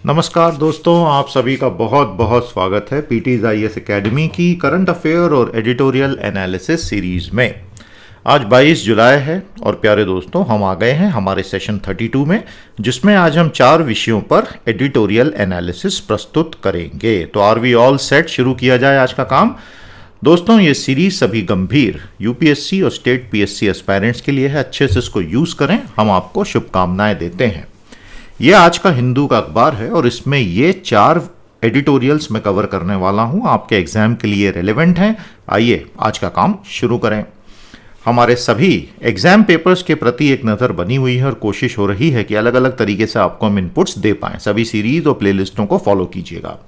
नमस्कार दोस्तों, आप सभी का बहुत बहुत स्वागत है पीटीज आईएएस एकेडमी की करंट अफेयर और एडिटोरियल एनालिसिस सीरीज में। आज 22 जुलाई है और प्यारे दोस्तों, हम आ गए हैं हमारे सेशन 32 में, जिसमें आज हम 4 विषयों पर एडिटोरियल एनालिसिस प्रस्तुत करेंगे। तो आर वी ऑल सेट, शुरू किया जाए आज का काम। दोस्तों, ये सीरीज सभी गंभीर यूपीएससी और स्टेट पीएससी एस्पायरेंट्स के लिए है। अच्छे से इसको यूज करें, हम आपको शुभकामनाएं देते हैं। ये आज का हिंदू का अखबार है और इसमें ये 4 एडिटोरियल्स मैं कवर करने वाला हूं, आपके एग्जाम के लिए रेलेवेंट हैं। आइए आज का काम शुरू करें। हमारे सभी एग्जाम पेपर्स के प्रति एक नज़र बनी हुई है और कोशिश हो रही है कि अलग अलग तरीके से आपको हम इनपुट्स दे पाएं। सभी सीरीज और प्लेलिस्टों को फॉलो कीजिएगा।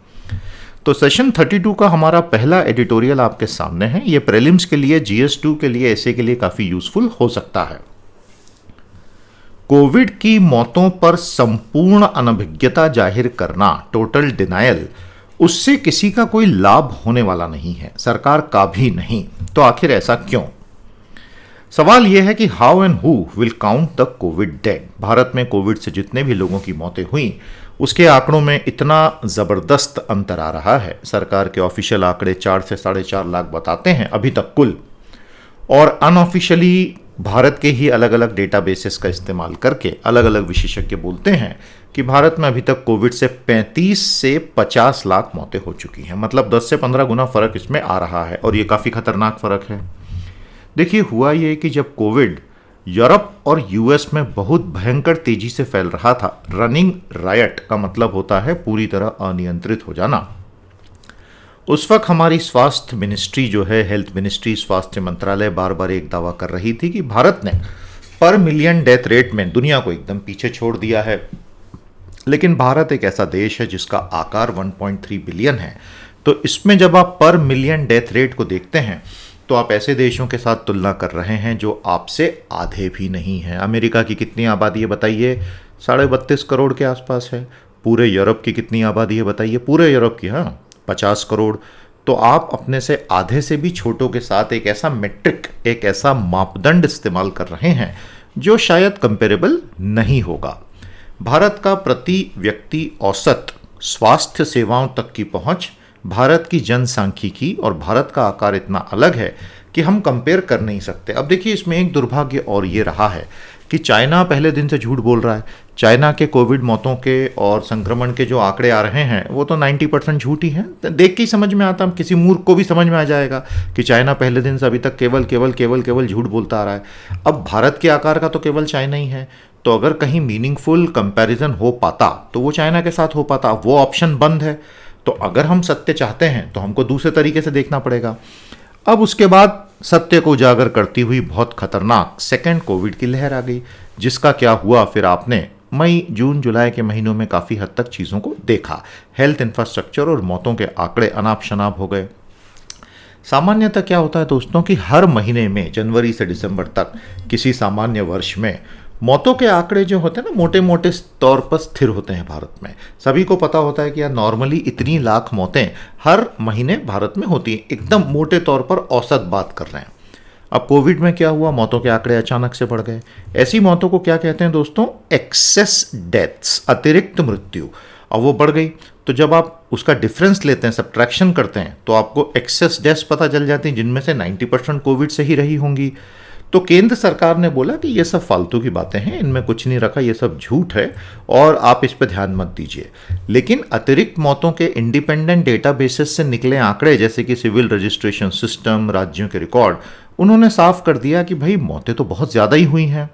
तो सेशन 32 का हमारा पहला एडिटोरियल आपके सामने है। ये प्रीलिम्स के लिए, GS2 के लिए, ऐसे के लिए काफ़ी यूजफुल हो सकता है। कोविड की मौतों पर संपूर्ण अनभिज्ञता जाहिर करना, टोटल डिनायल, उससे किसी का कोई लाभ होने वाला नहीं है, सरकार का भी नहीं। तो आखिर ऐसा क्यों? सवाल यह है कि how and who will count the Covid dead. Bharat में कोविड से जितने भी लोगों की मौतें हुई, उसके आंकड़ों में इतना जबरदस्त अंतर आ रहा है। सरकार के ऑफिशियल आंकड़े 4 से 4.5 लाख बताते हैं अभी तक कुल, और अनऑफिशियली भारत के ही अलग अलग डेटाबेसेस का इस्तेमाल करके अलग अलग विशेषज्ञ बोलते हैं कि भारत में अभी तक कोविड से 35 से 50 लाख मौतें हो चुकी हैं। मतलब 10 से 15 गुना फर्क इसमें आ रहा है और ये काफ़ी खतरनाक फर्क है। देखिए, हुआ ये कि जब कोविड यूरोप और यूएस में बहुत भयंकर तेजी से फैल रहा था, रनिंग रायट का मतलब होता है पूरी तरह अनियंत्रित हो जाना, उस वक्त हमारी स्वास्थ्य मिनिस्ट्री जो है, हेल्थ मिनिस्ट्री, स्वास्थ्य मंत्रालय, बार बार एक दावा कर रही थी कि भारत ने पर मिलियन डेथ रेट में दुनिया को एकदम पीछे छोड़ दिया है। लेकिन भारत एक ऐसा देश है जिसका आकार 1.3 बिलियन है। तो इसमें जब आप पर मिलियन डेथ रेट को देखते हैं तो आप ऐसे देशों के साथ तुलना कर रहे हैं जो आपसे आधे भी नहीं हैं। अमेरिका की कितनी आबादी है बताइए? 32.5 करोड़ के आसपास है। पूरे यूरोप की कितनी आबादी है बताइए? पूरे यूरोप की 50 करोड़। तो आप अपने से आधे से भी छोटों के साथ एक ऐसा मेट्रिक, एक ऐसा मापदंड इस्तेमाल कर रहे हैं जो शायद कंपेरेबल नहीं होगा। भारत का प्रति व्यक्ति औसत स्वास्थ्य सेवाओं तक की पहुंच, भारत की जनसांख्यिकी और भारत का आकार इतना अलग है कि हम कंपेयर कर नहीं सकते। अब देखिए, इसमें एक दुर्भाग्य और ये रहा है कि चाइना पहले दिन से झूठ बोल रहा है। चाइना के कोविड मौतों के और संक्रमण के जो आंकड़े आ रहे हैं वो तो 90% झूठ ही हैं। देख के ही समझ में आता है, किसी मूर्ख को भी समझ में आ जाएगा कि चाइना पहले दिन से अभी तक केवल झूठ बोलता आ रहा है। अब भारत के आकार का तो केवल चाइना ही है, तो अगर कहीं मीनिंगफुल कंपैरिजन हो पाता तो वो चाइना के साथ हो पाता। वो ऑप्शन बंद है। तो अगर हम सत्य चाहते हैं तो हमको दूसरे तरीके से देखना पड़ेगा। अब उसके बाद सत्य को उजागर करती हुई बहुत खतरनाक सेकेंड कोविड की लहर आ गई, जिसका क्या हुआ फिर आपने मई, जून, जुलाई के महीनों में काफ़ी हद तक चीज़ों को देखा। हेल्थ इंफ्रास्ट्रक्चर और मौतों के आंकड़े अनाप शनाप हो गए। सामान्यतः क्या होता है दोस्तों कि हर महीने में, जनवरी से दिसंबर तक, किसी सामान्य वर्ष में मौतों के आंकड़े जो होते हैं ना, मोटे मोटे तौर पर स्थिर होते हैं भारत में। सभी को पता होता है कि यार नॉर्मली इतनी लाख मौतें हर महीने भारत में होती हैं, एकदम मोटे तौर पर औसत बात कर रहे हैं। अब कोविड में क्या हुआ? मौतों के आंकड़े अचानक से बढ़ गए। ऐसी मौतों को क्या कहते हैं दोस्तों? एक्सेस डेथ्स, अतिरिक्त मृत्यु। अब वो बढ़ गई, तो जब आप उसका डिफरेंस लेते हैं, सब्ट्रैक्शन करते हैं, तो आपको एक्सेस डेथ्स पता चल जाती हैं, जिनमें से 90% कोविड से ही रही होंगी। तो केंद्र सरकार ने बोला कि ये सब फालतू की बातें हैं, इनमें कुछ नहीं रखा, ये सब झूठ है और आप इस पर ध्यान मत दीजिए। लेकिन अतिरिक्त मौतों के इंडिपेंडेंट डेटाबेसेस से निकले आंकड़े, जैसे कि सिविल रजिस्ट्रेशन सिस्टम, राज्यों के रिकॉर्ड, उन्होंने साफ कर दिया कि भाई मौतें तो बहुत ज़्यादा ही हुई हैं।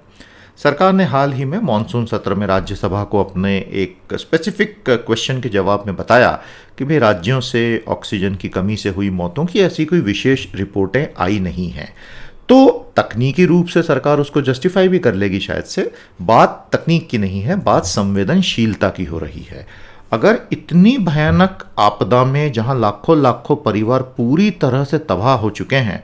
सरकार ने हाल ही में मानसून सत्र में राज्यसभा को अपने एक स्पेसिफिक क्वेश्चन के जवाब में बताया कि भाई राज्यों से ऑक्सीजन की कमी से हुई मौतों की ऐसी कोई विशेष रिपोर्टें आई नहीं हैं। तो तकनीकी रूप से सरकार उसको जस्टिफाई भी कर लेगी शायद से। बात तकनीक की नहीं है, बात संवेदनशीलता की हो रही है। अगर इतनी भयानक आपदा में, जहां लाखों लाखों परिवार पूरी तरह से तबाह हो चुके हैं,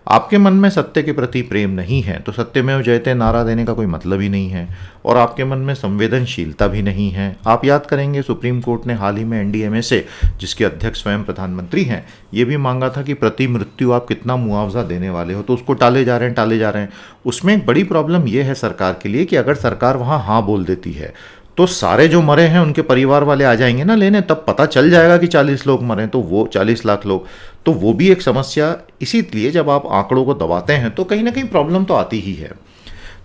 आपके मन में सत्य के प्रति प्रेम नहीं है तो सत्यमेव जयते नारा देने का कोई मतलब ही नहीं है, और आपके मन में संवेदनशीलता भी नहीं है। आप याद करेंगे सुप्रीम कोर्ट ने हाल ही में एनडीएमए से, जिसके अध्यक्ष स्वयं प्रधानमंत्री हैं, ये भी मांगा था कि प्रति मृत्यु आप कितना मुआवजा देने वाले हो, तो उसको टाले जा रहे हैं। उसमें एक बड़ी प्रॉब्लम ये है सरकार के लिए कि अगर सरकार वहाँ हाँ बोल देती है तो सारे जो मरे हैं उनके परिवार वाले आ जाएंगे ना लेने, तब पता चल जाएगा कि 40 लोग मरे, तो वो 40 लाख लोग, तो वो भी एक समस्या। इसीलिए जब आप आंकड़ों को दबाते हैं तो कहीं ना कहीं प्रॉब्लम तो आती ही है।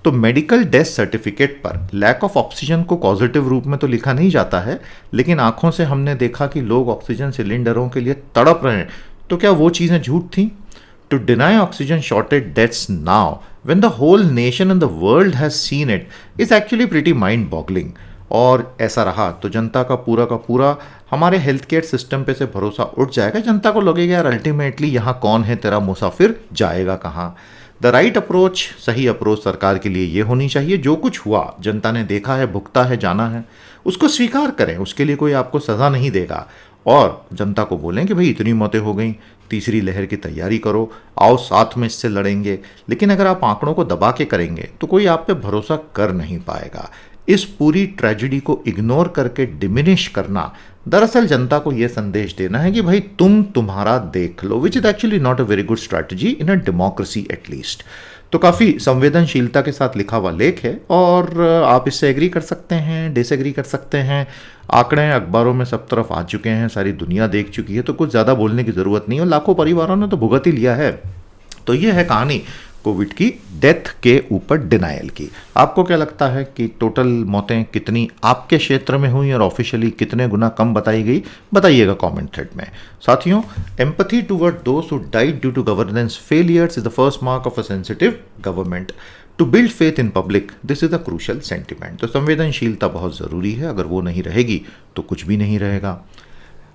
तो मेडिकल डेथ सर्टिफिकेट पर लैक ऑफ ऑक्सीजन को पॉजिटिव रूप में तो लिखा नहीं जाता है, लेकिन आंखों से हमने देखा कि लोग ऑक्सीजन सिलेंडरों के लिए तड़प रहे हैं। तो क्या वो चीज़ें झूठ थी? To deny oxygen shortage deaths now when the whole nation and the world has seen it is actually pretty mind boggling. और ऐसा रहा तो जनता का पूरा हमारे हेल्थ केयर सिस्टम पे से भरोसा उठ जाएगा। जनता को लगेगा यार अल्टीमेटली यहाँ कौन है तेरा मुसाफिर, जाएगा कहाँ। द राइट अप्रोच, सही अप्रोच सरकार के लिए ये होनी चाहिए, जो कुछ हुआ जनता ने देखा है, भुगता है, जाना है, उसको स्वीकार करें, उसके लिए कोई आपको सज़ा नहीं देगा। और जनता को बोलें कि भाई इतनी मौतें हो गई, तीसरी लहर की तैयारी करो, आओ साथ में इससे लड़ेंगे। लेकिन अगर आप आंकड़ों को दबा के करेंगे तो कोई आप पे भरोसा कर नहीं पाएगा। इस पूरी ट्रेजेडी को इग्नोर करके डिमिनिश करना दरअसल जनता को यह संदेश देना है कि भाई तुम्हारा देख लो, which is actually not a very good strategy in a democracy at least. तो काफ़ी संवेदनशीलता के साथ लिखा हुआ लेख है और आप इससे एग्री कर सकते हैं, डिसएग्री कर सकते हैं। आंकड़े अखबारों में सब तरफ आ चुके हैं, सारी दुनिया देख चुकी है, तो कुछ ज़्यादा बोलने की ज़रूरत नहीं है। लाखों परिवारों ने तो भुगत ही लिया है। तो ये है कहानी कोविड की डेथ के ऊपर डिनायल की। आपको क्या लगता है कि टोटल मौतें कितनी आपके क्षेत्र में हुई और ऑफिशियली कितने गुना कम बताई गई? बताइएगा कमेंट थ्रेड में। साथियों, एम्पैथी टुवर्ड दोस्त who died due to governance failures is the first mark of a sensitive government. To build faith in public, this is a crucial sentiment. तो संवेदनशीलता बहुत ज़रूरी है, अगर वो नहीं रहेगी तो कुछ भी नहीं रहेगा।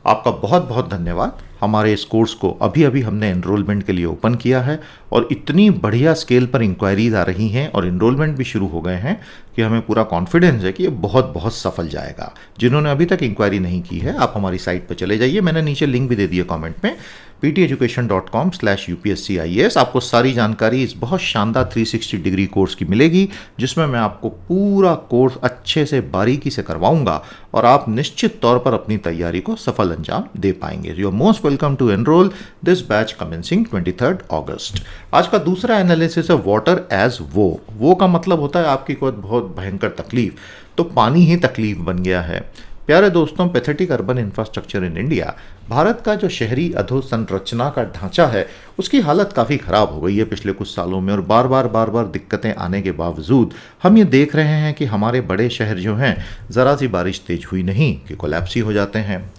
आपका बहुत बहुत धन्यवाद। हमारे इस कोर्स को अभी अभी हमने एनरोलमेंट के लिए ओपन किया है और इतनी बढ़िया स्केल पर इंक्वायरीज आ रही हैं और एनरोलमेंट भी शुरू हो गए हैं कि हमें पूरा कॉन्फिडेंस है कि ये बहुत बहुत सफल जाएगा। जिन्होंने अभी तक इंक्वायरी नहीं की है, आप हमारी साइट पर चले जाइए, मैंने नीचे लिंक भी दे दिया कमेंट में, pteducation.com/UPSCIAS। आपको सारी जानकारी इस बहुत शानदार 360 डिग्री कोर्स की मिलेगी, जिसमें मैं आपको पूरा कोर्स अच्छे से बारीकी से करवाऊंगा और आप निश्चित तौर पर अपनी तैयारी को सफल अंजाम दे पाएंगे। You are most welcome to enrol this batch commencing 23 August. आज का दूसरा एनालिसिस है वाटर एज वो का मतलब होता है आपकी कोई बहुत भयंकर तकलीफ, तो पानी ही तकलीफ बन गया है। प्यारे दोस्तों, pathetic urban infrastructure in India, Bharat का जो शहरी अधोसंरचना का ढांचा है उसकी हालत काफ़ी ख़राब हो गई है पिछले कुछ सालों में। और बार बार दिक्कतें आने के बावजूद हम ये देख रहे हैं कि हमारे बड़े शहर जो हैं, ज़रा सी बारिश तेज हुई नहीं कि कोलैप्स ही हो जाते हैं।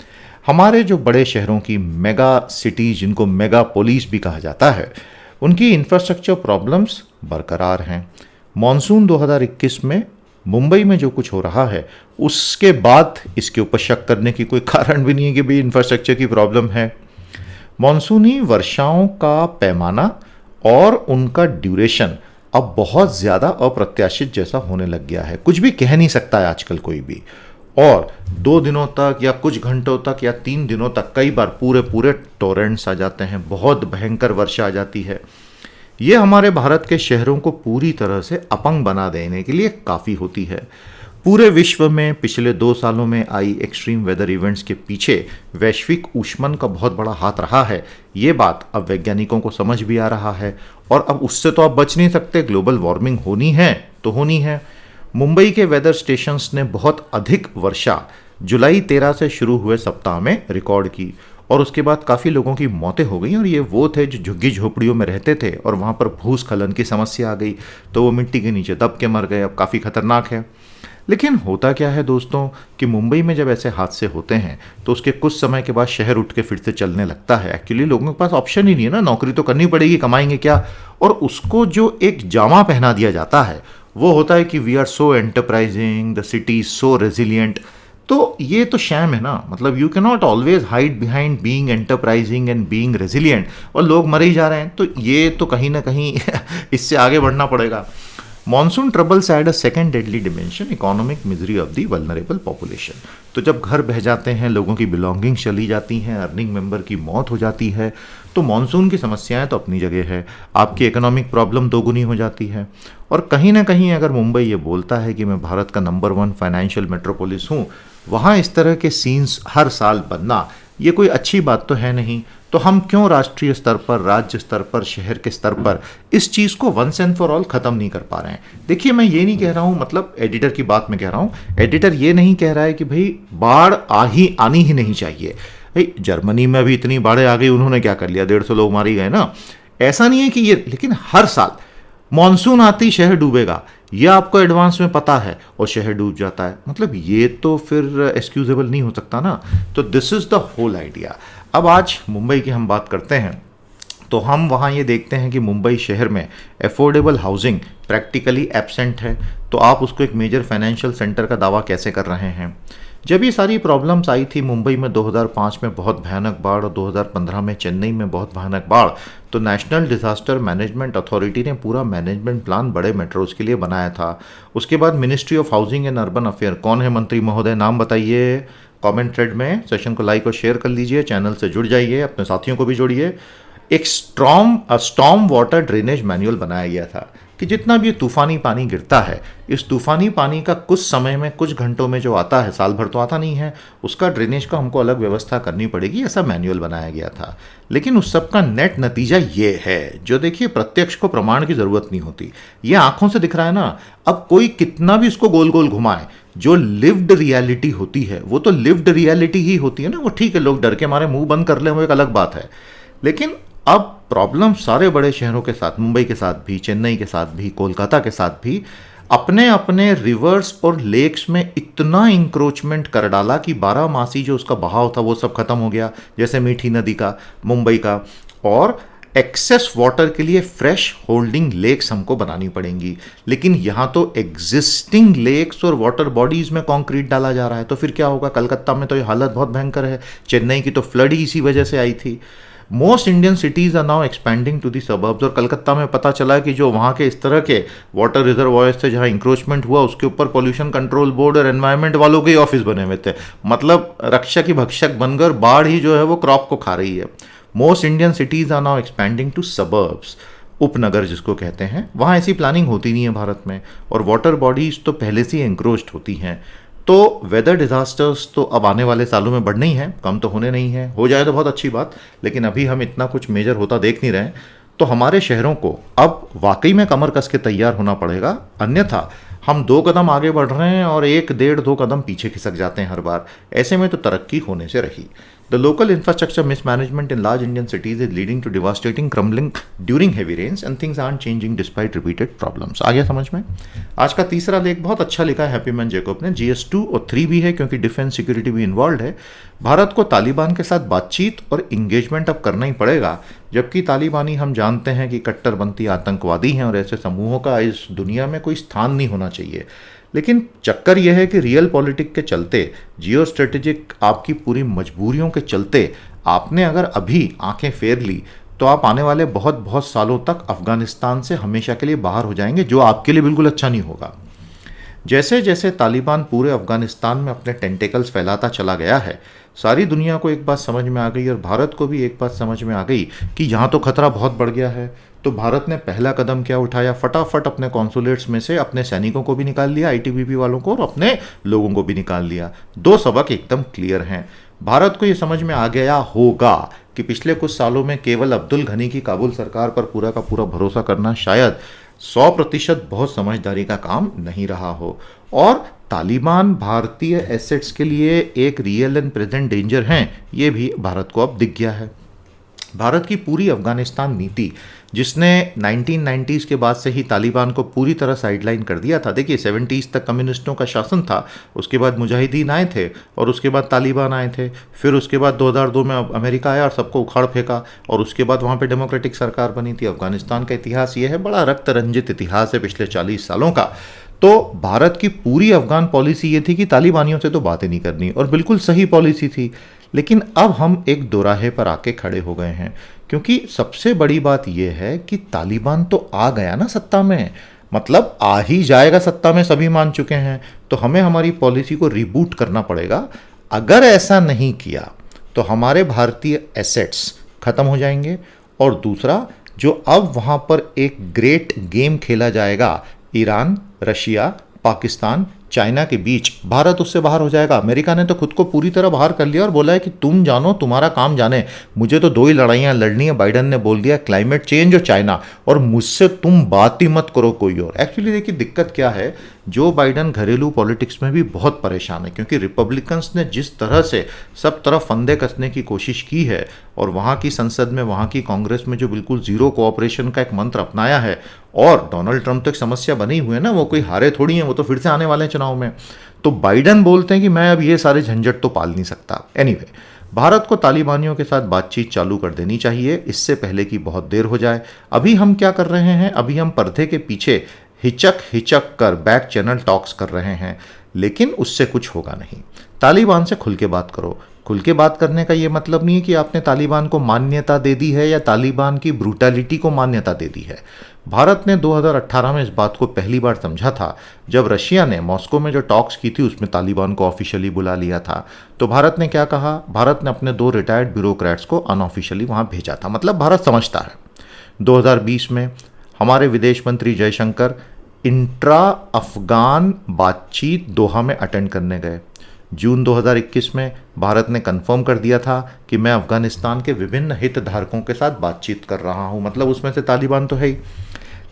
हमारे जो बड़े शहरों की मेगा सिटीज़, जिनको मेगा पोलिस भी कहा जाता है, उनकी इंफ्रास्ट्रक्चर प्रॉब्लम्स बरकरार हैं। मॉनसून 2021 में मुंबई में जो कुछ हो रहा है, उसके बाद इसके ऊपर शक करने की कोई कारण भी नहीं है कि भाई इंफ्रास्ट्रक्चर की प्रॉब्लम है। मॉनसूनी वर्षाओं का पैमाना और उनका ड्यूरेशन अब बहुत ज़्यादा अप्रत्याशित जैसा होने लग गया है। कुछ भी कह नहीं सकता है आजकल कोई भी, और 2 दिनों तक या कुछ घंटों तक या 3 दिनों तक कई बार पूरे टोरेंट्स आ जाते हैं, बहुत भयंकर वर्षा आ जाती है। ये हमारे भारत के शहरों को पूरी तरह से अपंग बना देने के लिए काफ़ी होती है। पूरे विश्व में पिछले 2 सालों में आई एक्सट्रीम वेदर इवेंट्स के पीछे वैश्विक ऊष्मन का बहुत बड़ा हाथ रहा है। ये बात अब वैज्ञानिकों को समझ भी आ रहा है और अब उससे तो आप बच नहीं सकते, ग्लोबल वार्मिंग होनी है तो होनी है। मुंबई के वेदर स्टेशंस ने बहुत अधिक वर्षा जुलाई 13 से शुरू हुए सप्ताह में रिकॉर्ड की और उसके बाद काफ़ी लोगों की मौतें हो गई। और ये वो थे जो झुग्गी झोपड़ियों में रहते थे और वहाँ पर भूस्खलन की समस्या आ गई, तो वो मिट्टी के नीचे दब के मर गए। अब काफ़ी खतरनाक है। लेकिन होता क्या है दोस्तों कि मुंबई में जब ऐसे हादसे होते हैं तो उसके कुछ समय के बाद शहर उठ के फिर से चलने लगता है। एक्चुअली लोगों के पास ऑप्शन ही नहीं है ना, नौकरी तो करनी पड़ेगी, कमाएंगे क्या। और उसको जो एक जामा पहना दिया जाता है वो होता है कि we are so enterprising, the city is so resilient. तो ये तो शैम है ना, मतलब you can not always hide behind being enterprising and being resilient, और लोग मरे ही जा रहे हैं। तो ये तो कहीं ना कहीं इससे आगे बढ़ना पड़ेगा। Monsoon troubles add a second deadly dimension, economic misery of the vulnerable population. तो जब घर बह जाते हैं, लोगों की बिलोंगिंग्स चली जाती हैं, अर्निंग मेंबर की मौत हो जाती है, तो मॉनसून की समस्याएं तो अपनी जगह है, आपकी इकोनॉमिक प्रॉब्लम दोगुनी हो जाती है। और कहीं ना कहीं अगर मुंबई ये बोलता है कि मैं भारत का नंबर 1 फाइनेंशियल मेट्रोपोलिस हूँ, वहाँ इस तरह के सीन्स हर साल बनना ये कोई अच्छी बात तो है नहीं। तो हम क्यों राष्ट्रीय स्तर पर, राज्य स्तर पर, शहर के स्तर पर इस चीज़ को वंस एंड फॉर ऑल ख़त्म नहीं कर पा रहे हैं? देखिए, मैं ये नहीं कह रहा हूँ, मतलब एडिटर की बात मैं कह रहा हूँ, एडिटर ये नहीं कह रहा है कि भाई बाढ़ आनी ही नहीं चाहिए। भाई जर्मनी में अभी इतनी बाढ़ें आ गई, उन्होंने क्या कर लिया, 150 लोग मारे गए ना। ऐसा नहीं है कि ये, लेकिन हर साल मॉनसून आती शहर डूबेगा, ये आपको एडवांस में पता है और शहर डूब जाता है, मतलब ये तो फिर एक्सक्यूजेबल नहीं हो सकता ना। तो this is the whole idea. अब आज मुंबई की हम बात करते हैं, तो हम वहाँ ये देखते हैं कि मुंबई शहर में अफोर्डेबल हाउसिंग प्रैक्टिकली एब्सेंट है। तो आप उसको एक मेजर फाइनेंशियल सेंटर का दावा कैसे कर रहे हैं? जब ये सारी प्रॉब्लम्स आई थी मुंबई में 2005 में बहुत भयानक बाढ़ और 2015 में चेन्नई में बहुत भयानक बाढ़, तो नेशनल डिजास्टर मैनेजमेंट अथॉरिटी ने पूरा मैनेजमेंट प्लान बड़े मेट्रोज के लिए बनाया था। उसके बाद ministry of housing and urban affair, कौन है मंत्री महोदय, नाम बताइए कमेंट थ्रेड में। सेशन को लाइक और शेयर कर लीजिए, चैनल से जुड़ जाइए, अपने साथियों को भी जोड़िए। एक स्टॉर्म वाटर ड्रेनेज मैनुअल बनाया गया था कि जितना भी ये तूफानी पानी गिरता है, इस तूफानी पानी का कुछ समय में, कुछ घंटों में जो आता है, साल भर तो आता नहीं है, उसका ड्रेनेज का हमको अलग व्यवस्था करनी पड़ेगी, ऐसा मैनुअल बनाया गया था। लेकिन उस सब का नेट नतीजा ये है, जो देखिए प्रत्यक्ष को प्रमाण की जरूरत नहीं होती, ये आंखों से दिख रहा है ना। अब कोई कितना भी इसको गोल गोल घुमाए, जो लिव्ड रियलिटी होती है वो तो लिव्ड रियलिटी ही होती है ना। वो ठीक है, लोग डर के मारे मुंह बंद कर ले, वो एक अलग बात है। लेकिन अब प्रॉब्लम सारे बड़े शहरों के साथ, मुंबई के साथ भी, चेन्नई के साथ भी, कोलकाता के साथ भी, अपने अपने रिवर्स और लेक्स में इतना इंक्रोचमेंट कर डाला कि 12 मासी जो उसका बहाव था वो सब खत्म हो गया, जैसे मीठी नदी का, मुंबई का। और एक्सेस वाटर के लिए फ्रेश होल्डिंग लेक्स हमको बनानी पड़ेंगी, लेकिन यहाँ तो एग्जिस्टिंग लेक्स और वाटर बॉडीज में कंक्रीट डाला जा रहा है। तो फिर क्या होगा? कलकत्ता में तो ये हालत बहुत भयंकर है, चेन्नई की तो फ्लड ही इसी वजह से आई थी। Most Indian cities are now expanding to the suburbs, और कलकत्ता में पता चला कि जो वहाँ के इस तरह के वाटर रिजर्वॉयर्स थे जहाँ इंक्रोचमेंट हुआ, उसके ऊपर पोल्यूशन कंट्रोल बोर्ड और एनवायरनमेंट वालों के ही ऑफिस बने हुए थे। मतलब रक्षक ही भक्षक बनकर बाढ़ ही जो है वो क्रॉप को खा रही है। Most Indian cities are now expanding to suburbs, उपनगर जिसको कहते हैं। वहाँ ऐसी प्लानिंग होती नहीं है भारत में, और वाटर बॉडीज तो पहले से ही एंक्रोच्ड होती हैं। तो वेदर डिज़ास्टर्स तो अब आने वाले सालों में बढ़ने ही हैं, कम तो होने नहीं है। हो जाए तो बहुत अच्छी बात, लेकिन अभी हम इतना कुछ मेजर होता देख नहीं रहे। तो हमारे शहरों को अब वाकई में कमर कस के तैयार होना पड़ेगा, अन्यथा हम 2 कदम आगे बढ़ रहे हैं और 1, 1.5, 2 कदम पीछे खिसक जाते हैं हर बार। ऐसे में तो तरक्की होने से रही। The local infrastructure mismanagement in large Indian cities is leading to devastating crumbling during heavy rains, and things aren't changing despite repeated problems. आ गया समझ में? आज का तीसरा लेख बहुत अच्छा लिखा है हैप्पी मैन जैकब ने। GS2 और 3 भी है, क्योंकि डिफेंस सिक्योरिटी भी इन्वॉल्व है। भारत को तालिबान के साथ बातचीत और इंगेजमेंट अब करना ही पड़ेगा, जबकि तालिबानी हम जानते हैं कि कट्टरपंथी आतंकवादी हैं और ऐसे समूहों का इस दुनिया में कोई स्थान नहीं होना चाहिए। लेकिन चक्कर यह है कि रियल पॉलिटिक के चलते, जियो स्ट्रेटेजिक आपकी पूरी मजबूरियों के चलते, आपने अगर अभी आंखें फेर ली तो आप आने वाले बहुत बहुत सालों तक अफगानिस्तान से हमेशा के लिए बाहर हो जाएंगे, जो आपके लिए बिल्कुल अच्छा नहीं होगा। जैसे जैसे तालिबान पूरे अफगानिस्तान में अपने टेंटेकल्स फैलाता चला गया है, सारी दुनिया को एक बात समझ में आ गई, और भारत को भी एक बात समझ में आ गई कि यहाँ तो खतरा बहुत बढ़ गया है। तो भारत ने पहला कदम क्या उठाया? फटाफट अपने कॉन्सुलेट्स में से अपने सैनिकों को भी निकाल लिया, आईटीबीपी वालों को, और अपने लोगों को भी निकाल लिया। 2 सबक एकदम क्लियर हैं। भारत को ये समझ में आ गया होगा कि पिछले कुछ सालों में केवल अब्दुल घनी की काबुल सरकार पर पूरा का पूरा भरोसा करना शायद 100% बहुत समझदारी का काम नहीं रहा हो, और तालिबान भारतीय एसेट्स के लिए एक रियल एंड प्रेजेंट डेंजर हैं, ये भी भारत को अब दिख गया है। भारत की पूरी अफगानिस्तान नीति, जिसने 1990s के बाद से ही तालिबान को पूरी तरह साइडलाइन कर दिया था। देखिए 70s तक कम्युनिस्टों का शासन था, उसके बाद मुजाहिदीन आए थे, और उसके बाद तालिबान आए थे, फिर उसके बाद 2002 में अमेरिका आया और सबको उखाड़ फेंका, और उसके बाद वहाँ पे डेमोक्रेटिक सरकार बनी थी। अफगानिस्तान का इतिहास ये है, बड़ा रक्त रंजित इतिहास है पिछले 40 सालों का। तो भारत की पूरी अफगान पॉलिसी ये थी कि तालिबानियों से तो बातें नहीं करनी, और बिल्कुल सही पॉलिसी थी। लेकिन अब हम एक दोराहे पर आके खड़े हो गए हैं, क्योंकि सबसे बड़ी बात यह है कि तालिबान तो आ गया ना सत्ता में, मतलब आ ही जाएगा सत्ता में, सभी मान चुके हैं। तो हमें हमारी पॉलिसी को रिबूट करना पड़ेगा। अगर ऐसा नहीं किया तो हमारे भारतीय एसेट्स खत्म हो जाएंगे, और दूसरा, जो अब वहाँ पर एक ग्रेट गेम खेला जाएगा ईरान, रशिया, पाकिस्तान, चाइना के बीच भारत उससे बाहर हो जाएगा। अमेरिका ने तो खुद को पूरी तरह बाहर कर लिया और बोला है कि तुम जानो तुम्हारा काम जाने, मुझे तो दो ही लड़ाइयाँ लड़नी है। बाइडन ने बोल दिया क्लाइमेट चेंज और चाइना, और मुझसे तुम बात ही मत करो कोई और। एक्चुअली देखिए दिक्कत क्या है, जो बाइडन घरेलू पॉलिटिक्स में भी बहुत परेशान है, क्योंकि रिपब्लिकन्स ने जिस तरह से सब तरफ फंदे कसने की कोशिश की है और वहाँ की संसद में, वहाँ की कांग्रेस में जो बिल्कुल जीरो कोऑपरेशन का एक मंत्र अपनाया है, और डोनाल्ड ट्रंप तो एक समस्या बनी हुई है ना, वो कोई हारे थोड़ी हैं, वो तो फिर से आने वाले हैं चुनाव में। तो बाइडन बोलते हैं कि मैं अब ये सारे झंझट तो पाल नहीं सकता। एनीवे, भारत को तालिबानियों के साथ बातचीत चालू कर देनी चाहिए, इससे पहले कि बहुत देर हो जाए। अभी हम क्या कर रहे हैं, अभी हम पर्दे के पीछे हिचक हिचक कर बैक चैनल टॉक्स कर रहे हैं, लेकिन उससे कुछ होगा नहीं। तालिबान से खुल के बात करो। खुल के बात करने का ये मतलब नहीं है कि आपने तालिबान को मान्यता दे दी है या तालिबान की ब्रूटैलिटी को मान्यता दे दी है। भारत ने 2018 में इस बात को पहली बार समझा था, जब रशिया ने मॉस्को में जो टॉक्स की थी उसमें तालिबान को ऑफिशियली बुला लिया था। तो भारत ने क्या कहा, भारत ने अपने 2 रिटायर्ड ब्यूरोक्रेट्स को अनऑफिशियली वहाँ भेजा था। मतलब भारत समझता है। 2020 में हमारे विदेश मंत्री जयशंकर इंट्रा अफगान बातचीत दोहा में अटेंड करने गए। जून 2021 में भारत ने कंफर्म कर दिया था कि मैं अफगानिस्तान के विभिन्न हितधारकों के साथ बातचीत कर रहा हूं। मतलब उसमें से तालिबान तो है ही।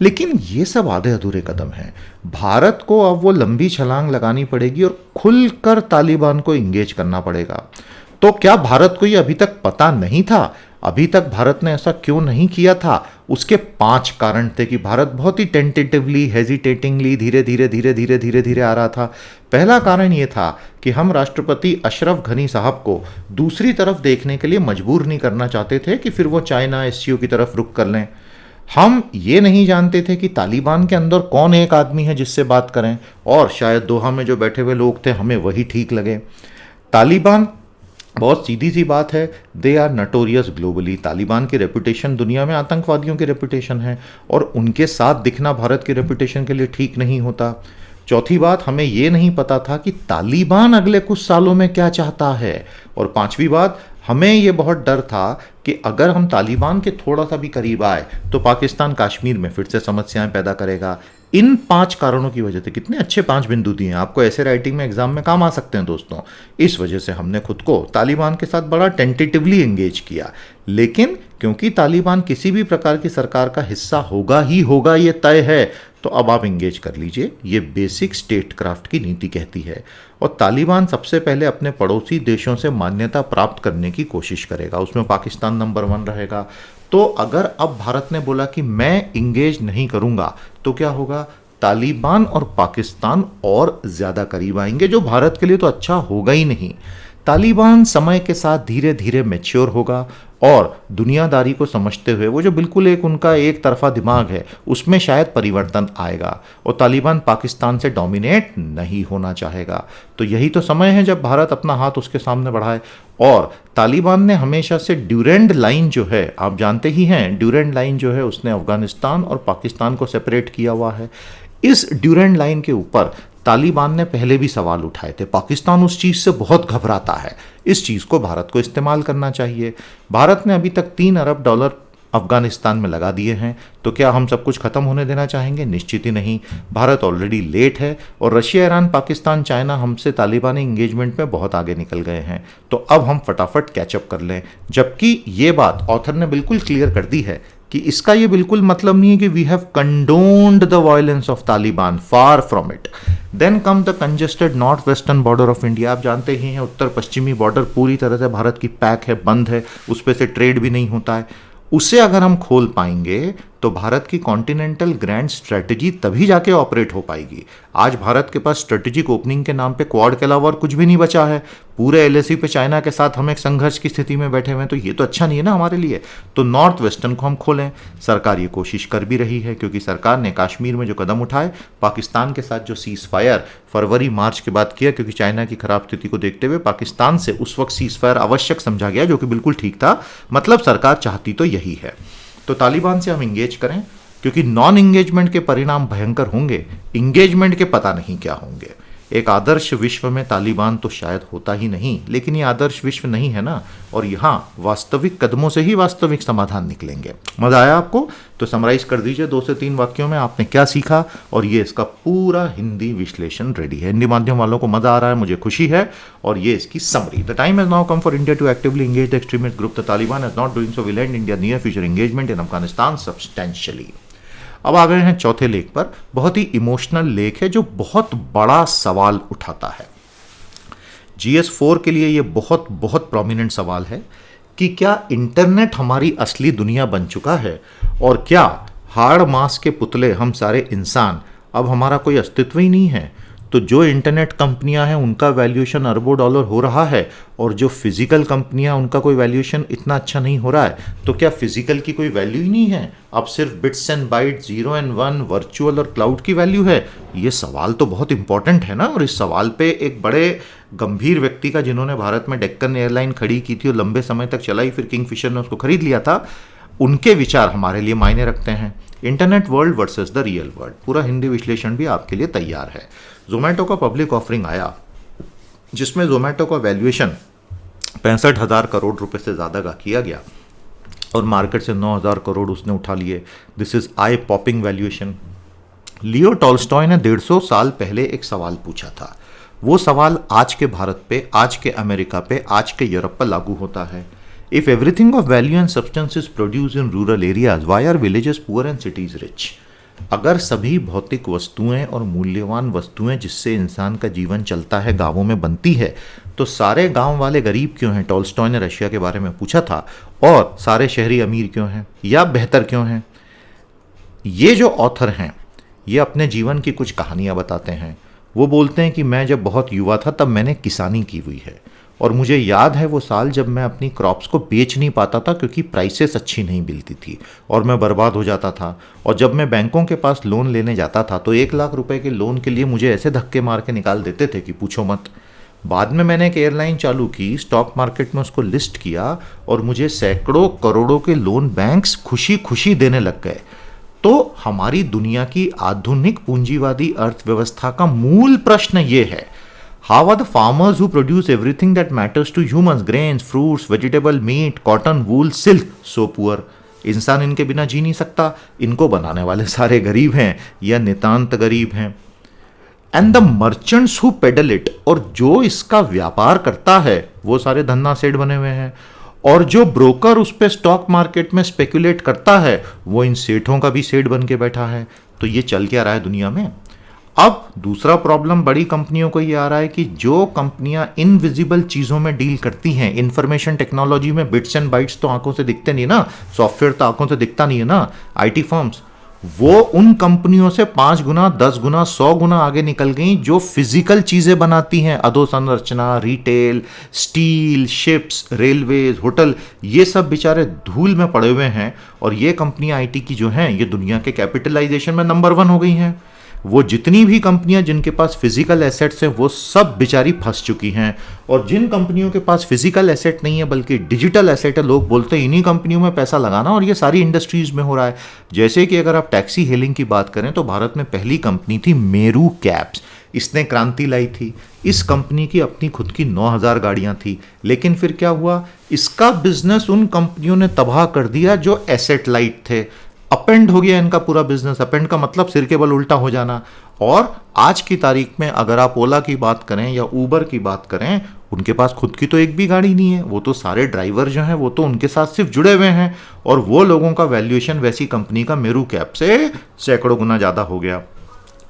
लेकिन ये सब आधे अधूरे कदम हैं। भारत को अब वो लंबी छलांग लगानी पड़ेगी और खुलकर तालिबान को इंगेज करना पड़ेगा। तो क्या भारत को ये अभी तक पता नहीं था? अभी तक भारत ने ऐसा क्यों नहीं किया था? उसके 5 कारण थे कि भारत बहुत ही टेंटेटिवली, हेजिटेटिंगली, धीरे धीरे आ रहा था। पहला कारण ये था कि हम राष्ट्रपति अशरफ घनी साहब को दूसरी तरफ देखने के लिए मजबूर नहीं करना चाहते थे कि फिर वो चाइना एससीओ की तरफ रुख कर लें। हम ये नहीं जानते थे कि तालिबान के अंदर कौन एक आदमी है जिससे बात करें, और शायद दोहा में जो बैठे हुए लोग थे हमें वही ठीक लगे। तालिबान, बहुत सीधी सी बात है, they are notorious globally. Taliban की रेपुटेशन दुनिया में आतंकवादियों की रेपुटेशन है, और उनके साथ दिखना भारत की रेपुटेशन के लिए ठीक नहीं होता। चौथी बात, हमें ये नहीं पता था कि तालिबान अगले कुछ सालों में क्या चाहता है। और 5वीं बात, हमें ये बहुत डर था कि अगर हम तालिबान के थोड़ा सा भी करीब आए तो पाकिस्तान कश्मीर में फिर से समस्याएं पैदा करेगा। इन 5 कारणों की वजह से, कितने अच्छे 5 बिंदु दिए हैं आपको, ऐसे राइटिंग में एग्जाम में काम आ सकते हैं दोस्तों। इस वजह से हमने खुद को तालिबान के साथ बड़ा टेंटेटिवली एंगेज किया। लेकिन क्योंकि तालिबान किसी भी प्रकार की सरकार का हिस्सा होगा ही होगा, ये तय है, तो अब आप एंगेज कर लीजिए। ये बेसिक स्टेट क्राफ्ट की नीति कहती है। और तालिबान सबसे पहले अपने पड़ोसी देशों से मान्यता प्राप्त करने की कोशिश करेगा, उसमें पाकिस्तान नंबर 1 रहेगा। तो अगर अब भारत ने बोला कि मैं इंगेज नहीं करूंगा, तो क्या होगा, तालिबान और पाकिस्तान और ज्यादा करीब आएंगे, जो भारत के लिए तो अच्छा होगा ही नहीं। तालिबान समय के साथ धीरे धीरे मैच्योर होगा और दुनियादारी को समझते हुए, वो जो बिल्कुल एक उनका एक तरफा दिमाग है, उसमें शायद परिवर्तन आएगा और तालिबान पाकिस्तान से डोमिनेट नहीं होना चाहेगा। तो यही तो समय है जब भारत अपना हाथ उसके सामने बढ़ाए। और तालिबान ने हमेशा से ड्यूरेंड लाइन जो है, आप जानते ही हैं, ड्यूरेंड लाइन जो है उसने अफगानिस्तान और पाकिस्तान को सेपरेट किया हुआ है। इस ड्यूरेंड लाइन के ऊपर तालिबान ने पहले भी सवाल उठाए थे। पाकिस्तान उस चीज़ से बहुत घबराता है। इस चीज़ को भारत को इस्तेमाल करना चाहिए। भारत ने अभी तक $3 अरब अफगानिस्तान में लगा दिए हैं, तो क्या हम सब कुछ खत्म होने देना चाहेंगे? निश्चित ही नहीं। भारत ऑलरेडी लेट है और रशिया, ईरान, पाकिस्तान, चाइना हमसे तालिबानी इंगेजमेंट में बहुत आगे निकल गए हैं। तो अब हम फटाफट कैचअप कर लें। जबकि ये बात ऑथर ने बिल्कुल क्लियर कर दी है कि इसका ये बिल्कुल मतलब नहीं है कि we have condoned the violence of Taliban, far from it. Then come the congested north western border of India. आप जानते ही हैं उत्तर पश्चिमी बॉर्डर पूरी तरह से भारत की पैक है, बंद है, उस पर से ट्रेड भी नहीं होता है। उसे अगर हम खोल पाएंगे तो भारत की कॉन्टिनेंटल ग्रैंड स्ट्रेटजी तभी जाके ऑपरेट हो पाएगी। आज भारत के पास स्ट्रेटेजिक ओपनिंग के नाम पे क्वाड के अलावा और कुछ भी नहीं बचा है। पूरे एलएसी पे चाइना के साथ हम एक संघर्ष की स्थिति में बैठे हुए हैं, तो ये तो अच्छा नहीं है ना हमारे लिए। तो नॉर्थ वेस्टर्न को हम खोलें। सरकार ये कोशिश कर भी रही है, क्योंकि सरकार ने कश्मीर में जो कदम उठाए, पाकिस्तान के साथ जो सीज फायर फरवरी मार्च के बाद किया, क्योंकि चाइना की खराब स्थिति को देखते हुए पाकिस्तान से उस वक्त सीज फायर आवश्यक समझा गया, जो कि बिल्कुल ठीक था। मतलब सरकार चाहती तो यही है। तो तालिबान से हम इंगेज करें, क्योंकि नॉन इंगेजमेंट के परिणाम भयंकर होंगे, इंगेजमेंट के पता नहीं क्या होंगे। एक आदर्श विश्व में तालिबान तो शायद होता ही नहीं, लेकिन ये आदर्श विश्व नहीं है ना, और यहाँ वास्तविक कदमों से ही वास्तविक समाधान निकलेंगे। मज़ा आया आपको? तो समराइज कर दीजिए 2 से 3 वाक्यों में आपने क्या सीखा, और ये इसका पूरा हिंदी विश्लेषण रेडी है। हिंदी माध्यम वालों को मज़ा आ रहा है, मुझे खुशी है, और ये इसकी summary. The time has now come for India to actively engage the extremist group. The Taliban is not doing so. Will end India near future engagement in Afghanistan substantially. अब आ गए हैं चौथे लेख पर। बहुत ही इमोशनल लेख है जो बहुत बड़ा सवाल उठाता है। GS4 के लिए ये बहुत बहुत प्रोमिनेंट सवाल है कि क्या इंटरनेट हमारी असली दुनिया बन चुका है, और क्या हाड़ मांस के पुतले हम सारे इंसान अब हमारा कोई अस्तित्व ही नहीं है। तो जो इंटरनेट कंपनियां हैं उनका वैल्यूएशन अरबों डॉलर हो रहा है, और जो फिजिकल कंपनियां उनका कोई वैल्यूएशन इतना अच्छा नहीं हो रहा है, तो क्या फिजिकल की कोई वैल्यू ही नहीं है? अब सिर्फ बिट्स एंड बाइट, 0 और 1, वर्चुअल और क्लाउड की वैल्यू है? ये सवाल तो बहुत इंपॉर्टेंट है ना। और इस सवाल पे एक बड़े गंभीर व्यक्ति का, जिन्होंने भारत में डेक्कन एयरलाइन खड़ी की थी और लंबे समय तक चलाई, फिर किंगफिशर ने उसको खरीद लिया था, उनके विचार हमारे लिए मायने रखते हैं। Internet world versus the real world, पूरा हिंदी विश्लेषण भी आपके लिए तैयार है। जोमेटो का पब्लिक ऑफरिंग आया, जिसमें जोमेटो का वैल्यूएशन 65,000 करोड़ रुपए से ज़्यादा का किया गया, और मार्केट से 9,000 करोड़ उसने उठा लिए। This is I popping valuation. Leo Tolstoy ने 150 साल पहले एक सवाल पूछा था। वो सवाल आज के भारत पे, आज के अमेरिका पे, आज के यूरोप पर लागू होता है। If everything of value and substance is produce in rural areas, why are villages poor and cities rich? अगर सभी भौतिक वस्तुएं और मूल्यवान वस्तुएं जिससे इंसान का जीवन चलता है गांवों में बनती है, तो सारे गांव वाले गरीब क्यों हैं? टॉल्स्टॉय ने रशिया के बारे में पूछा था। और सारे शहरी अमीर क्यों हैं, या बेहतर क्यों हैं? ये जो ऑथर हैं, ये अपने जीवन की कुछ कहानियां बताते हैं। वो बोलते हैं कि मैं जब बहुत युवा था तब मैंने किसानी की हुई है, और मुझे याद है वो साल जब मैं अपनी क्रॉप्स को बेच नहीं पाता था क्योंकि प्राइसेस अच्छी नहीं मिलती थी, और मैं बर्बाद हो जाता था। और जब मैं बैंकों के पास लोन लेने जाता था तो 1 लाख रुपए के लोन के लिए मुझे ऐसे धक्के मार के निकाल देते थे कि पूछो मत। बाद में मैंने एक एयरलाइन चालू की, स्टॉक मार्केट में उसको लिस्ट किया, और मुझे सैकड़ों करोड़ों के लोन बैंक्स खुशी खुशी देने लग गए। तो हमारी दुनिया की आधुनिक पूंजीवादी अर्थव्यवस्था का मूल प्रश्न ये है, how are the farmers who produce everything that matters to humans, grains, fruits, vegetable, meat, cotton, wool, silk, so poor? इंसान इनके बिना जी नहीं सकता। इनको बनाने वाले सारे गरीब हैं या नितांत गरीब हैं। And the merchants who pedal it, और जो इसका व्यापार करता है वो सारे धन्ना सेठ बने हुए हैं, और जो ब्रोकर उस पे स्टॉक मार्केट में स्पेकुलेट करता है वो इन सेठों का भी सेठ बन के बैठा है। तो ये चल क्या रहा है दुनिया में? अब दूसरा प्रॉब्लम बड़ी कंपनियों को ये आ रहा है कि जो कंपनियां इनविजिबल चीजों में डील करती हैं, इंफॉर्मेशन टेक्नोलॉजी में बिट्स एंड बाइट्स तो आंखों से दिखते नहीं ना, सॉफ्टवेयर तो आंखों से दिखता नहीं है ना, आईटी फर्म्स, वो उन कंपनियों से 5 गुना, 10 गुना, 100 गुना आगे निकल गई जो फिजिकल चीजें बनाती हैं। अधोसंरचना, retail, steel, ships, railways, hotel, ये सब बेचारे धूल में पड़े हुए हैं, और ये कंपनियां आईटी की जो हैं ये दुनिया के कैपिटलाइजेशन में नंबर 1 हो गई हैं। वो जितनी भी कंपनियां जिनके पास फिजिकल एसेट्स हैं वो सब बेचारी फंस चुकी हैं, और जिन कंपनियों के पास फिजिकल एसेट नहीं है बल्कि डिजिटल एसेट है, लोग बोलते हैं इन्हीं कंपनियों में पैसा लगाना, और ये सारी इंडस्ट्रीज में हो रहा है। जैसे कि अगर आप टैक्सी हेलिंग की बात करें तो भारत में पहली कंपनी थी मेरू कैब्स, इसने क्रांति लाई थी। इस कंपनी की अपनी खुद की 9,000 गाड़ियां थी, लेकिन फिर क्या हुआ, इसका बिजनेस उन कंपनियों ने तबाह कर दिया जो एसेट लाइट थे। अपेंड हो गया इनका पूरा बिजनेस। अपेंड का मतलब सिर के बल उल्टा हो जाना। और आज की तारीख में अगर आप ओला की बात करें या ऊबर की बात करें, उनके पास खुद की तो एक भी गाड़ी नहीं है। वो तो सारे ड्राइवर जो हैं वो तो उनके साथ सिर्फ जुड़े हुए हैं, और वो लोगों का वैल्यूएशन वैसी कंपनी का मेरू कैब से सैकड़ों गुना ज़्यादा हो गया।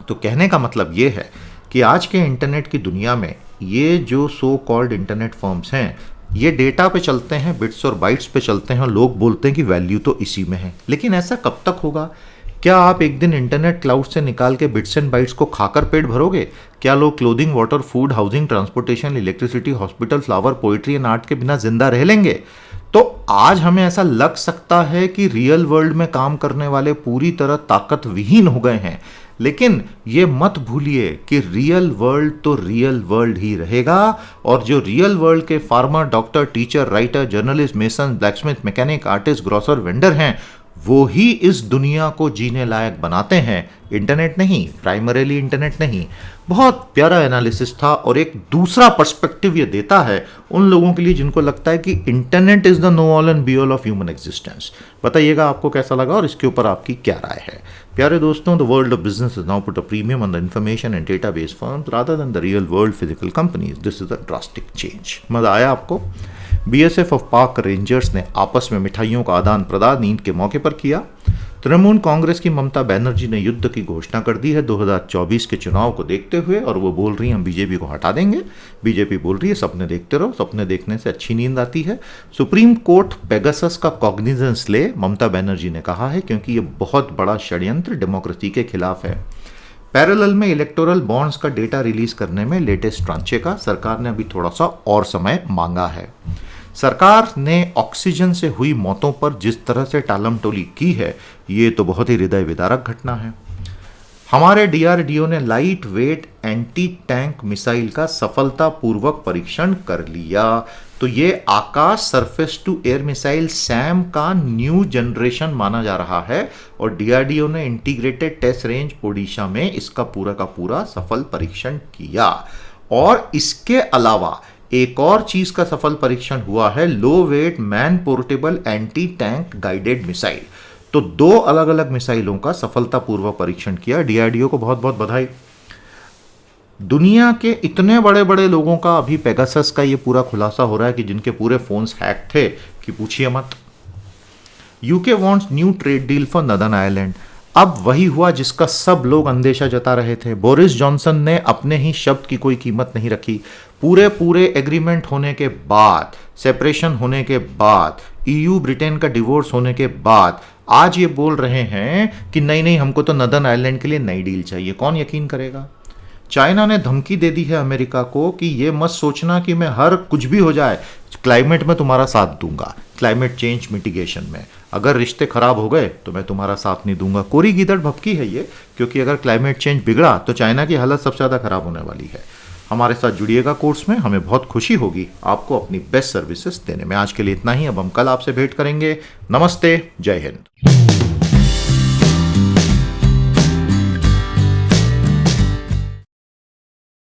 तो कहने का मतलब ये है कि आज के इंटरनेट की दुनिया में ये जो सो कॉल्ड इंटरनेट फर्म्स हैं ये डेटा पे चलते हैं, बिट्स और बाइट्स पे चलते हैं, और लोग बोलते हैं कि वैल्यू तो इसी में है। लेकिन ऐसा कब तक होगा? क्या आप एक दिन इंटरनेट क्लाउड से निकाल के बिट्स एंड बाइट्स को खाकर पेट भरोगे? क्या लोग clothing, water, food, housing, transportation, electricity, hospital, flower, poetry and art के बिना जिंदा रह लेंगे? तो आज हमें ऐसा लग सकता है कि रियल वर्ल्ड में काम करने वाले पूरी तरह ताकत विहीन हो गए हैं, लेकिन ये मत भूलिए कि रियल वर्ल्ड तो रियल वर्ल्ड ही रहेगा, और जो रियल वर्ल्ड के farmer, doctor, teacher, writer, journalist, mason, blacksmith, mechanic, artist, grocer, vendor हैं वो ही इस दुनिया को जीने लायक बनाते हैं, इंटरनेट नहीं, प्राइमरीली इंटरनेट नहीं। बहुत प्यारा एनालिसिस था और एक दूसरा पर्सपेक्टिव ये देता है उन लोगों के लिए जिनको लगता है कि internet is the know all and be all of human existence. बताइएगा आपको कैसा लगा और इसके ऊपर आपकी क्या राय है। प्यारे दोस्तों, the world of business is now put a premium on the information and database firms rather than the real world physical companies. This is a drastic change. मजा आया आपको? बीएसएफ ऑफ पाक रेंजर्स ने आपस में मिठाइयों का आदान प्रदान ईद के मौके पर किया। तृणमूल कांग्रेस की ममता बनर्जी ने युद्ध की घोषणा कर दी है 2024 के चुनाव को देखते हुए, और वो बोल रही हैं हम बीजेपी को हटा देंगे। बीजेपी बोल रही है सपने देखते रहो, सपने देखने से अच्छी नींद आती है। सुप्रीम कोर्ट पेगासस का कॉग्निजेंस ले, ममता बनर्जी ने कहा है, क्योंकि ये बहुत बड़ा षड्यंत्र डेमोक्रेसी के खिलाफ है। पैरेलल में इलेक्टोरल बॉन्ड्स का डेटा रिलीज करने में लेटेस्ट ट्रांचे का सरकार ने अभी थोड़ा सा और समय मांगा है। सरकार ने ऑक्सीजन से हुई मौतों पर जिस तरह से टालमटोली की है, ये तो बहुत ही हृदय विदारक घटना है। हमारे डीआरडीओ ने light weight anti tank missile का सफलतापूर्वक परीक्षण कर लिया। तो ये Akash surface to air missile SAM का न्यू जनरेशन माना जा रहा है, और डीआरडीओ ने इंटीग्रेटेड टेस्ट रेंज ओडिशा में इसका पूरा का पूरा सफल परीक्षण किया। और इसके अलावा एक और चीज का सफल परीक्षण हुआ है, low weight man portable anti tank guided missile. तो 2 अलग अलग मिसाइलों का सफलतापूर्वक परीक्षण किया। डीआरडीओ को बहुत बहुत बधाई। दुनिया के इतने बड़े बड़े लोगों का अभी पेगासस का ये पूरा खुलासा हो रहा है कि जिनके पूरे फोन्स हैक थे कि पूछिए मत। UK wants new trade deal for northern Ireland. अब वही हुआ जिसका सब लोग अंदेशा जता रहे थे। बोरिस जॉनसन ने अपने ही शब्द की कोई कीमत नहीं रखी। पूरे एग्रीमेंट होने के बाद, सेपरेशन होने के बाद, ईयू ब्रिटेन का डिवोर्स होने के बाद आज ये बोल रहे हैं कि नहीं हमको तो नदर्न आयरलैंड के लिए नई डील चाहिए। कौन यकीन करेगा? चाइना ने धमकी दे दी है अमेरिका को कि ये मत सोचना कि मैं हर कुछ भी हो जाए क्लाइमेट में तुम्हारा साथ दूंगा, क्लाइमेट चेंज मिटिगेशन में। अगर रिश्ते खराब हो गए तो मैं तुम्हारा साथ नहीं दूंगा। कोरी गीदड़ भपकी है ये, क्योंकि अगर क्लाइमेट चेंज बिगड़ा तो चाइना की हालत सबसे ज़्यादा खराब होने वाली है। हमारे साथ जुड़िएगा कोर्स में, हमें बहुत खुशी होगी आपको अपनी बेस्ट सर्विसेज देने में। आज के लिए इतना ही, अब हम कल आपसे भेंट करेंगे। नमस्ते, जय हिंद।